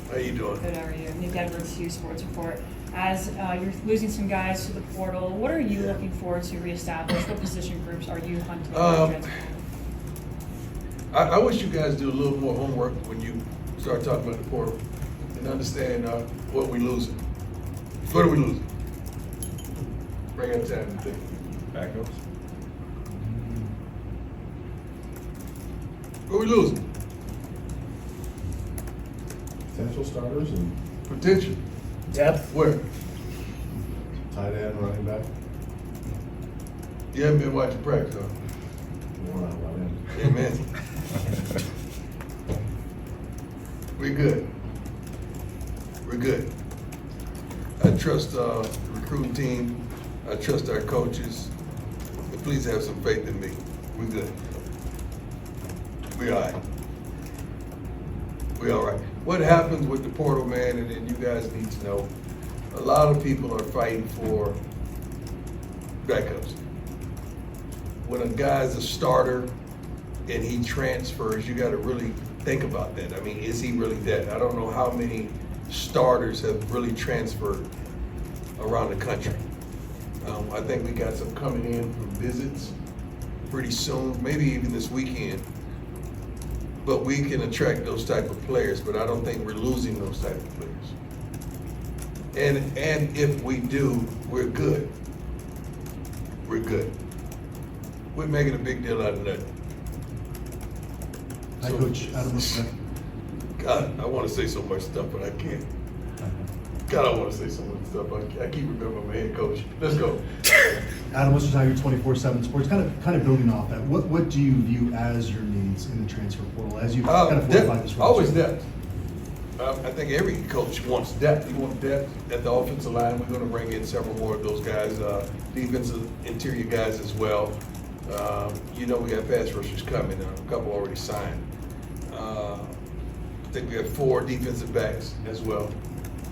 How you doing? Good, how are you? New Denver 2 Sports Report. As you're losing some guys to the portal, what are you looking forward to reestablish? What position groups are you hunting? I wish you guys do a little more homework when you start talking about the portal and understand what we're losing. What are we losing? Bring up time to think. Backups. What are we losing? Potential starters and Potential. Depth. Where? tight end, running back. You haven't been watching practice, huh? More not about him. Yeah, man. We're good. We're good. I trust the recruiting team. I trust our coaches. And please have some faith in me. We're good. We all right. We all right. What happens with the portal, man, and then you guys need to know, a lot of people are fighting for backups. When a guy's a starter and he transfers, you got to really think about that. I mean, is he really that? I don't know how many starters have really transferred around the country. I think we got some coming in from visits pretty soon, maybe even this weekend. But we can attract those type of players, but I don't think we're losing those type of players. And if we do, we're good. We're good. We're making a big deal out of nothing. Hi, Coach. Adam Smith. God, I want to say so much stuff, but I can't. God, I want to say so much stuff. I keep remembering my head coach. Let's go. Adam, what's your 24/7 Sports? Kind of building off that. What do you view as your needs in the transfer portal as you kind of fortify this roster? Always depth. I think every coach wants depth. You want depth at the offensive line. We're going to bring in several more of those guys, defensive interior guys as well. We got pass rushers coming. A couple already signed. I think we have 4 defensive backs as well.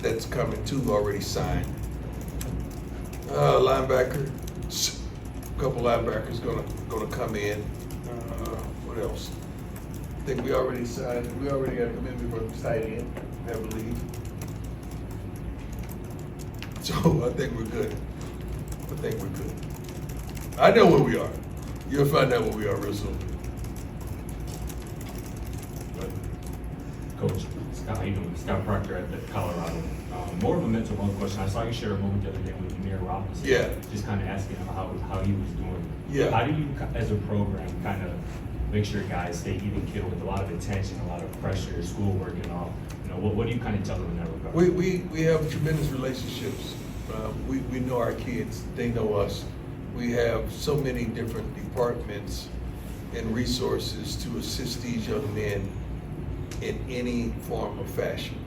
That's coming, 2 already signed. Linebacker, a couple linebackers gonna come in. What else? I think we already signed. We already got a commitment for the tight end, I believe. So I think we're good. I know where we are. You'll find out where we are real soon. Coach, Scott, how you doing? Scott Proctor at the Colorado. More of a mental health question. I saw you share a moment the other day with Amir Robinson. Yeah. Just kind of asking him how he was doing. Yeah. How do you, as a program, kind of make sure guys stay even killed with a lot of attention, a lot of pressure, schoolwork and all? What do you kind of tell them in that regard? We have tremendous relationships. We know our kids. They know us. We have so many different departments and resources to assist these young men in any form or fashion.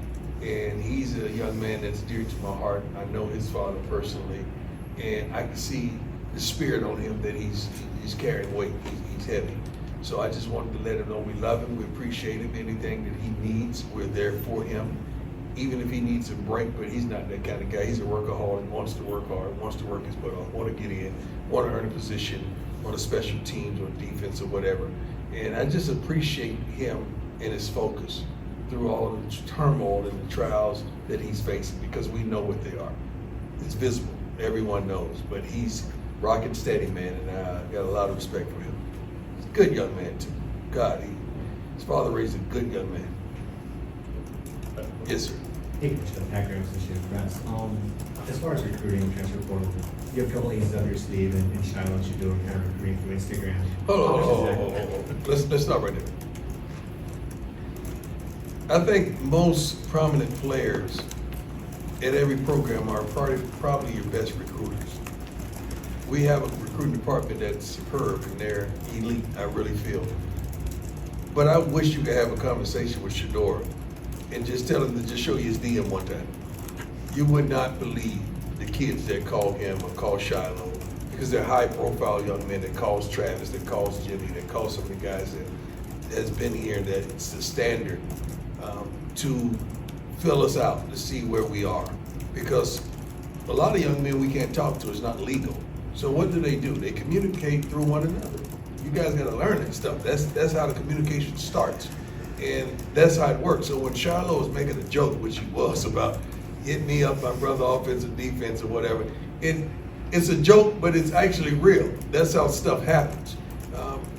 And he's a young man that's dear to my heart. I know his father personally, and I can see the spirit on him that he's carrying weight. He's heavy. So I just wanted to let him know we love him, we appreciate him. Anything that he needs, we're there for him. Even if he needs a break, but he's not that kind of guy. He's a workaholic, wants to work hard, wants to work his butt off, want to get in, want to earn a position on a special teams or defense or whatever. And I just appreciate him and his focus through all of the turmoil and the trials that he's facing, because we know what they are. It's visible, everyone knows, but he's rocking steady, man, and I got a lot of respect for him. He's a good young man too. God, his father raised a good young man. Yes, sir. Hey, Coach, Pat Graham, Associated Press. As far as recruiting and transfer portal, you have a couple things up your sleeve and Shiloh what you're doing, kind of recruiting through Instagram. Hold on. Let's stop right there. I think most prominent players at every program are probably your best recruiters. We have a recruiting department that's superb and they're elite, I really feel. But I wish you could have a conversation with Shador and just tell him to just show you his DM one time. You would not believe the kids that call him or call Shiloh, because they're high profile young men that calls Travis, that calls Jimmy, that calls some of the guys that has been here, that it's the standard to fill us out, to see where we are. Because a lot of young men we can't talk to, it's not legal. So what do? They communicate through one another. You guys gotta learn that stuff. That's how the communication starts. And that's how it works. So when Shiloh was making a joke, which he was, about hit me up, my brother, offensive, defense, or whatever, it's a joke, but it's actually real. That's how stuff happens.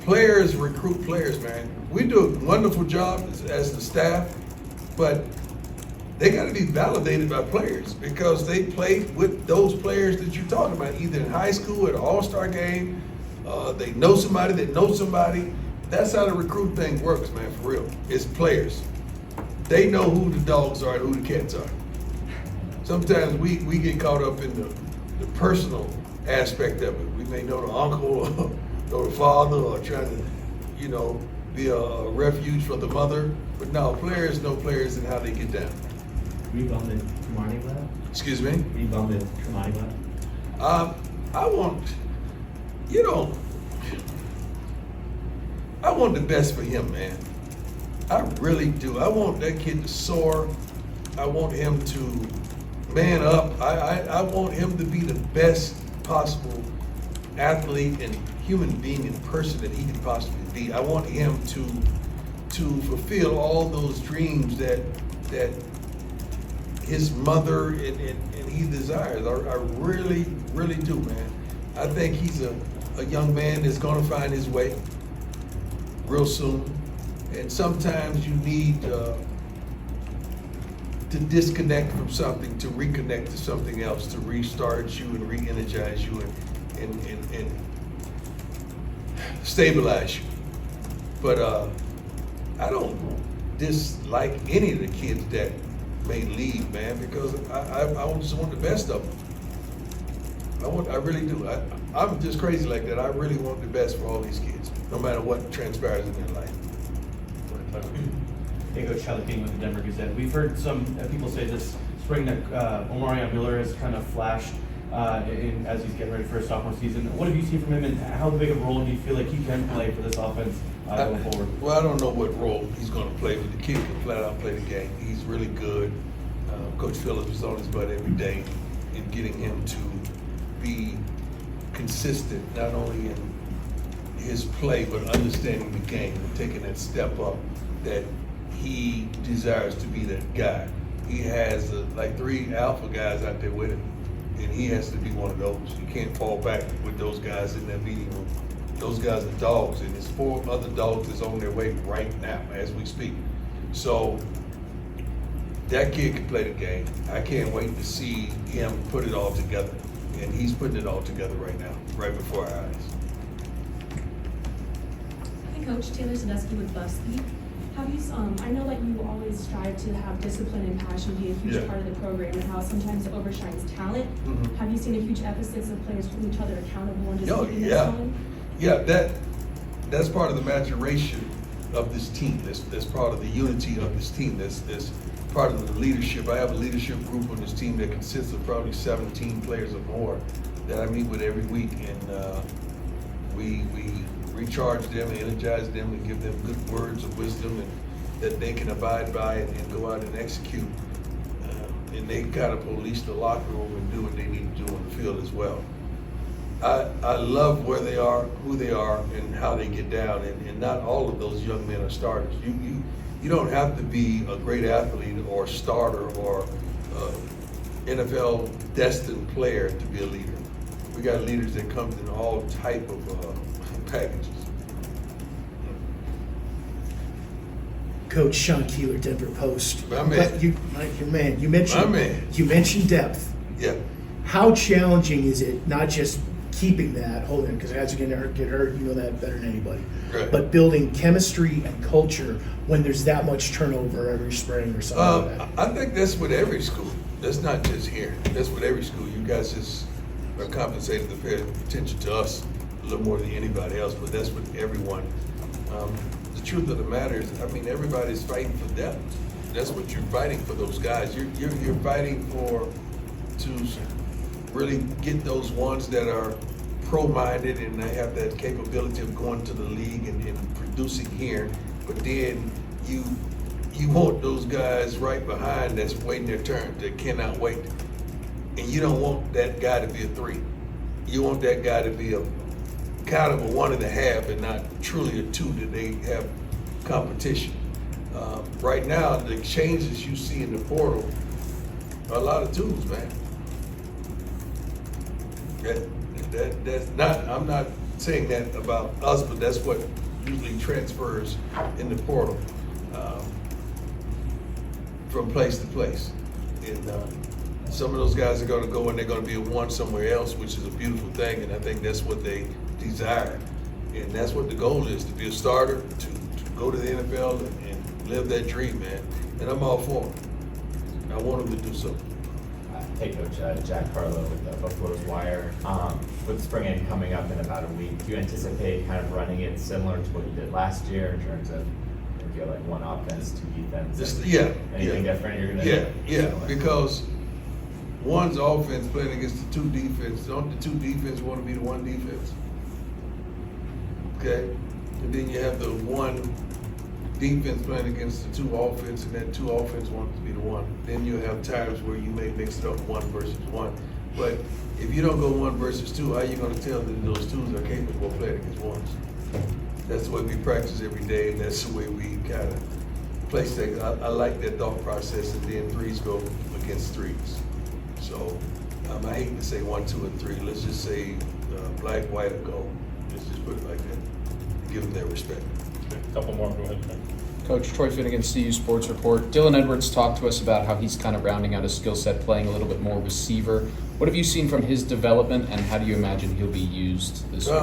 Players recruit players, man. We do a wonderful job as the staff, but they got to be validated by players because they played with those players that you're talking about, either in high school at an all-star game, they know somebody that knows somebody. That's how the recruit thing works, man, for real. It's players. They know who the dogs are and who the cats are. Sometimes we get caught up in the personal aspect of it. We may know the uncle or the father or trying to, be a refuge for the mother. But no, players know players and how they get down. Were you bummed that Cormani left? Excuse me? Were you bummed that Cormani left? I want the best for him, man. I really do. I want that kid to soar. I want him to man up. I want him to be the best possible athlete and human being and person that he can possibly be. I want him to fulfill all those dreams that his mother and he desires. I really, really do, man. I think he's a young man that's gonna find his way real soon. And sometimes you need to disconnect from something to reconnect to something else, to restart you and re-energize you and stabilize you. But I don't dislike any of the kids that may leave, man, because I just want the best of them. I really do. I'm just crazy like that. I really want the best for all these kids, no matter what transpires in their life. Hey, Coach Charlie King with the Denver Gazette. We've heard some people say this spring that Omarion Miller has kind of flashed as he's getting ready for his sophomore season. What have you seen from him, and how big of a role do you feel like he can play for this offense going forward? Well, I don't know what role he's going to play, but the kid can flat out play the game. He's really good. Coach Phillips was on his butt every day in getting him to be consistent, not only in his play, but understanding the game and taking that step up that he desires to be that guy. He has like 3 alpha guys out there with him, and he has to be one of those. You can't fall back with those guys in that meeting room. Those guys are dogs, and there's 4 other dogs that's on their way right now as we speak. So that kid can play the game. I can't wait to see him put it all together, and he's putting it all together right now, right before our eyes. Hi, Coach. Taylor Sadusky with BuzzFeed. Have you, I know like you always strive to have discipline and passion be a huge part of the program, and how sometimes it overshines talent. Mm-hmm. Have you seen a huge emphasis of players holding each other accountable and just keeping this going? Yeah, that's part of the maturation of this team. That's part of the unity of this team. That's part of the leadership. I have a leadership group on this team that consists of probably 17 players or more that I meet with every week, and we recharge them and energize them and give them good words of wisdom and that they can abide by and go out and execute. And they kind of police the locker room and do what they need to do on the field as well. I love where they are, who they are, and how they get down. And not all of those young men are starters. You don't have to be a great athlete or starter or NFL destined player to be a leader. We got leaders that come in all type of packages. Coach Sean Keeler, Denver Post. My man. But your man. You mentioned depth. Yeah. How challenging is it, not just keeping that, holding it, because guys are going to get hurt, you know that better than anybody, Right. but building chemistry and culture when there's that much turnover every spring or something like that? I think that's with every school. That's not just here. That's with every school. You guys just are compensated to pay attention to us a little more than anybody else, but that's with everyone. The truth of the matter is, everybody's fighting for depth. That's what you're fighting for, those guys. You're fighting to really get those ones that are pro-minded and they have that capability of going to the league and producing here. But then you want those guys right behind that's waiting their turn, that cannot wait. And you don't want that guy to be a 3. You want that guy to be a kind of a 1.5 and not truly a 2, that they have competition. Right now, the changes you see in the portal are a lot of twos, man. That's not, I'm not saying that about us, but that's what usually transfers in the portal from place to place. And some of those guys are gonna go and they're gonna be a one somewhere else, which is a beautiful thing, and I think that's what they desire. And that's what the goal is, to be a starter, to go to the NFL and live that dream, man. And I'm all for it. I want them to do so. Hey Coach, Jack Harlow with the Buffalo's Wire. With spring game coming up in about a week, do you anticipate kind of running it similar to what you did last year in terms of you know, like one offense, two defense? Just, yeah. Anything yeah. different you're gonna Yeah, do? yeah, because one's offense playing against the two defense. Don't the two defense want to be the one defense? Okay? And then you have the one defense playing against the two offense, and that two offense wants to be the one. Then you have times where you may mix it up one versus one. But if you don't go one versus two, how are you going to tell that those twos are capable of playing against ones? That's the way we practice every day, and that's the way we kind of place things. I like that thought process, and then threes go against threes. So I hate to say 1, 2, and 3. Let's just say black, white, or gold. Let's just put it like that. Give them their respect. Couple more, go ahead. Coach, Troy Finnegan, CU Sports Report. Dylan Edwards talked to us about how he's kind of rounding out his skill set, playing a little bit more receiver. What have you seen from his development, and how do you imagine he'll be used this year?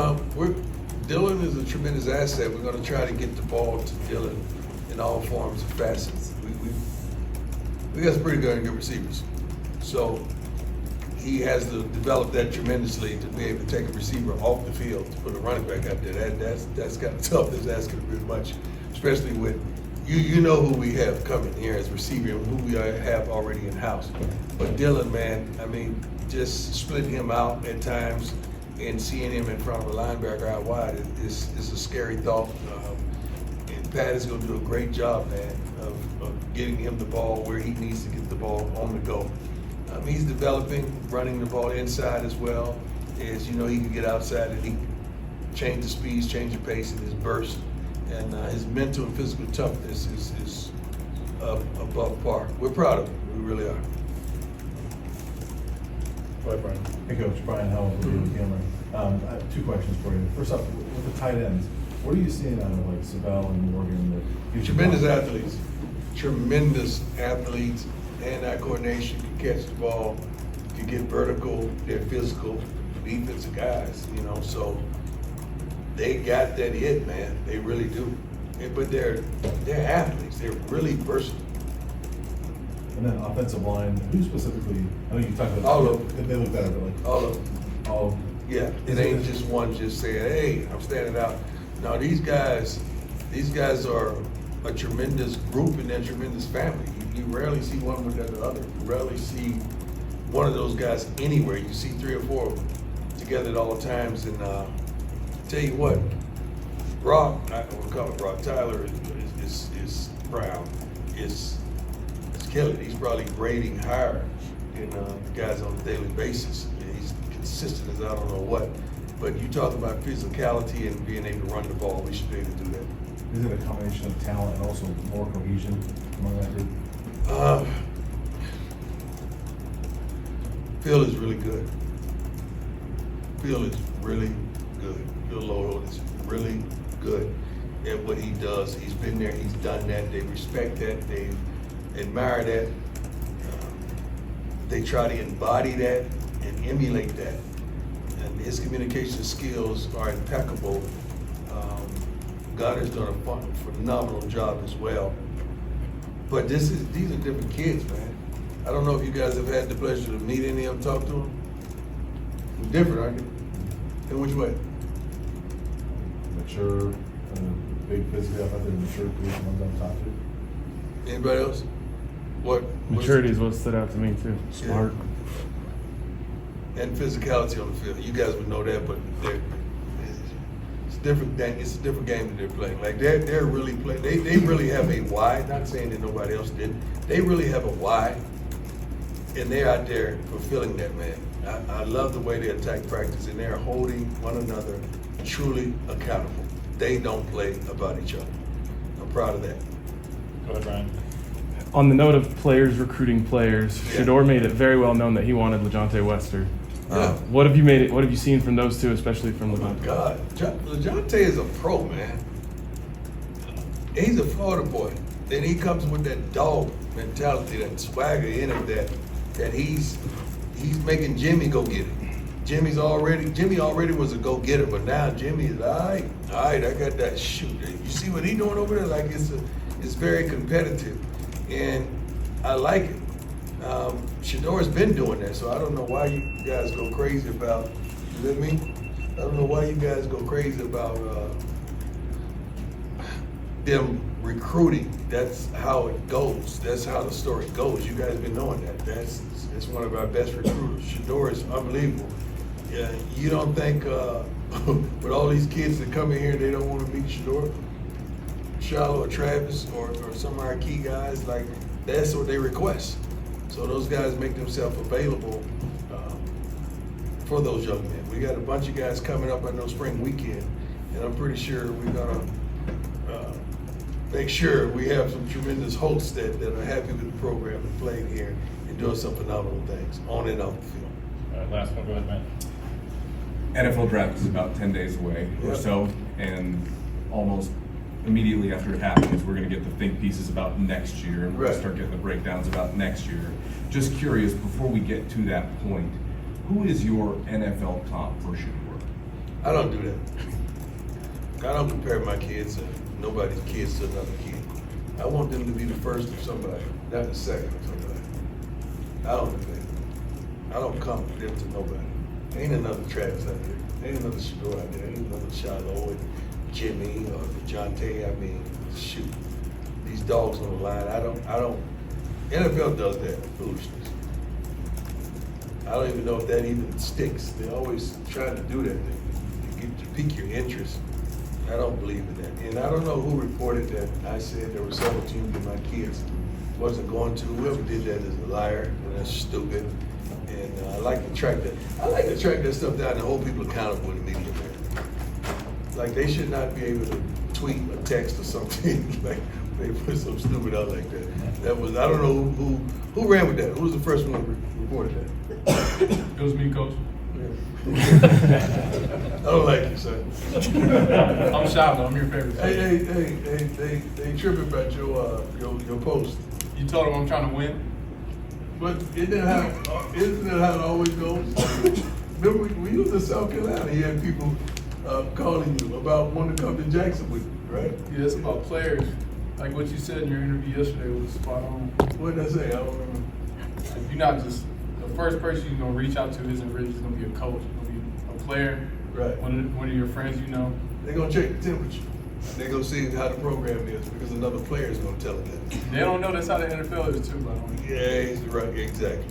Dylan is a tremendous asset. We're going to try to get the ball to Dylan in all forms and facets. We got some pretty good receivers. So he has to develop that tremendously to be able to take a receiver off the field to put a running back out there. That's kind of tough. That's asking a bit much, especially with you know who we have coming here as receiver and who we have already in house. But Dylan, man, I mean, just splitting him out at times and seeing him in front of a linebacker out wide is a scary thought. And Pat is going to do a great job, man, of getting him the ball where he needs to get the ball on the go. He's developing, running the ball inside as well. As you know, he can get outside and he can change the speeds, change the pace, and his burst. And his mental and physical toughness is above par. We're proud of him. We really are. Go ahead, Brian. Hey Coach, Brian Howell with Cameron. I have two questions for you. First up, with the tight ends, what are you seeing out of like Savell and Morgan that gives you Tremendous confidence? athletes. Tremendous athletes. Hand-eye coordination, can catch the ball, can get vertical, they're physical, defensive guys, you know, so they got that hit, man. They really do. But they're athletes. They're really versatile. And then offensive line, who specifically, I know you talked about All of them. They look better, but like All of them. all Yeah, it ain't just one just saying, hey, I'm standing out. No, these guys are a tremendous group and they're a tremendous family. You rarely see one without the other. You rarely see one of those guys anywhere. You see 3 or 4 of them together at all times. And tell you what, Brock, I don't call it Brock, Tyler is Brown, is killing it. He's probably grading higher than guys on a daily basis. And he's consistent as I don't know what. But you talk about physicality and being able to run the ball, we should be able to do that. is it a combination of talent and also more cohesion among that group? Phil is really good. Phil is really good. Phil Lolo is really good at what he does. He's been there, he's done that. They respect that, they admire that. They try to embody that and emulate that. And his communication skills are impeccable. God has done a phenomenal job as well. But these are different kids, man. I don't know if you guys have had the pleasure to meet any of them, talk to them. They're different, aren't they? In which way? Mature, big physically athletic, mature group, ones I'm talking to. Anybody else? Maturity is what stood out to me too. Smart. Yeah. And physicality on the field. You guys would know that, but it's different. It's a different game that they're playing. Like they're really playing. They really have a why. Not saying that nobody else did. They really have a why, and they're out there fulfilling that, man. I love the way they attack practice, and they're holding one another truly accountable. They don't play about each other. I'm proud of that. Go ahead, Ryan. On the note of players recruiting players, Yeah. Shedeur made it very well known that he wanted LeJontay Wester. Yeah. What have you seen from those two, especially from Oh my LeJontay? God, LeJontay is a pro, man. He's a Florida boy. And he comes with that dog mentality, that swagger in him that he's making Jimmy go get it. Jimmy already was a go getter, but now Jimmy is all right, I got that shoot. You see what he doing over there? Like it's very competitive, and I like it. Shedeur's been doing that, so I don't know why you guys go crazy about. You with me? I don't know why you guys go crazy about them recruiting. That's how it goes. That's how the story goes. You guys been knowing that. That's one of our best recruiters. Shedeur is unbelievable. Yeah, you don't think with all these kids that come in here, they don't want to meet Shedeur, Shiloh, or Travis, or some of our key guys? Like that's what they request. So those guys make themselves available for those young men. We got a bunch of guys coming up on no spring weekend, and I'm pretty sure we're gonna make sure we have some tremendous hosts that are happy with the program and playing here and doing some phenomenal things on and off the field. All right, last one, go ahead, Matt. NFL draft is about 10 days away or so, and almost immediately after it happens, we're going to get the think pieces about next year, and we're going to start getting the breakdowns about next year. Just curious, before we get to that point, who is your NFL comp for Shedeur? I don't do that. I don't compare my kids and nobody's kids to another kid. I want them to be the first of somebody, not the second of somebody. I don't do that. I don't compare them to nobody. Ain't another Travis out there. Ain't another Shedeur out there. Ain't another Shiloh and Jimmy or DeJounte. I mean, shoot. These dogs on the line. I don't. NFL does that foolishness. I don't even know if that even sticks. They're always trying to do that to pique your interest. I don't believe in that. And I don't know who reported that I said there were several teams that my kids wasn't going to. Whoever did that is a liar, and that's stupid. And I like to track that. I like to track that stuff down and hold people accountable in the media, man. Like they should not be able to tweet or text or something like they put some stupid out like that. That was, I don't know who ran with that. Who was the first one who reported that? It was me, Coach. I don't like you, son. I'm Shiloh. I'm your favorite. They tripping about your post. You told him I'm trying to win. But isn't that how it always goes? Remember, when you was in South Carolina, you had people calling you about wanting to come to Jackson with you, right? Yeah, it's about players. Like what you said in your interview yesterday was spot on. What did I say? I don't remember. You're not just the first person you're gonna reach out to isn't really just gonna be a coach. It's gonna be a player. Right. One of your friends, you know. They're gonna check the temperature. They're gonna see how the program is because another player is gonna tell them that. They don't know that's how the NFL is too, by the way. Yeah, he's right, exactly.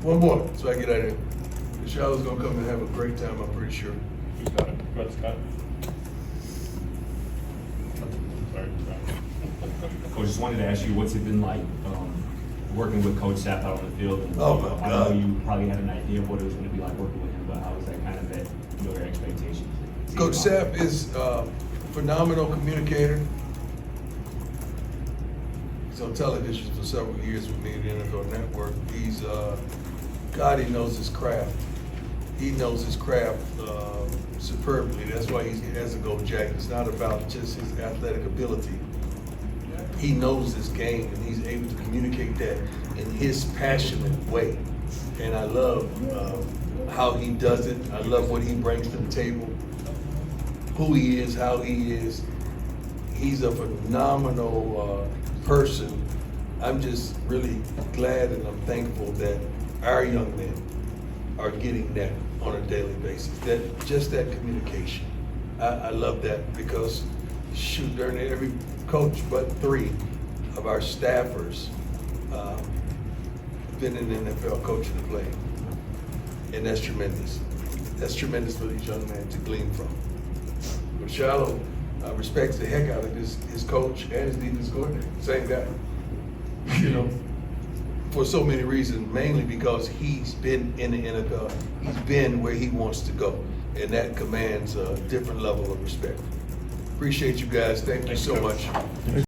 One more, so I get out of here. Charlotte's gonna come and have a great time, I'm pretty sure. Who's got it? Go ahead, Scott. Sorry, Coach, just wanted to ask you, what's it been like working with Coach Sapp out on the field? And, Oh, my I God. know you probably had an idea of what it was going to be like working with him, but how was that kind of at your expectations? Coach Sapp is a phenomenal communicator. He's on television for several years with me at the NFL Network. He's, God, he knows his craft. He knows his craft superbly. That's why he has a gold jacket. It's not about just his athletic ability. He knows this game, and he's able to communicate that in his passionate way. And I love how he does it. I love what he brings to the table, who he is, how he is. He's a phenomenal person. I'm just really glad and I'm thankful that our young men are getting that on a daily basis. That communication. I love that because shoot, during every coach but 3 of our staffers been in the NFL coaching the play. And that's tremendous. That's tremendous for these young men to glean from. But Shiloh respects the heck out of his coach and his defense coordinator. Same guy. You know, for so many reasons, mainly because he's been in the NFL. He's been where he wants to go. And that commands a different level of respect. Appreciate you guys. Thank you so much.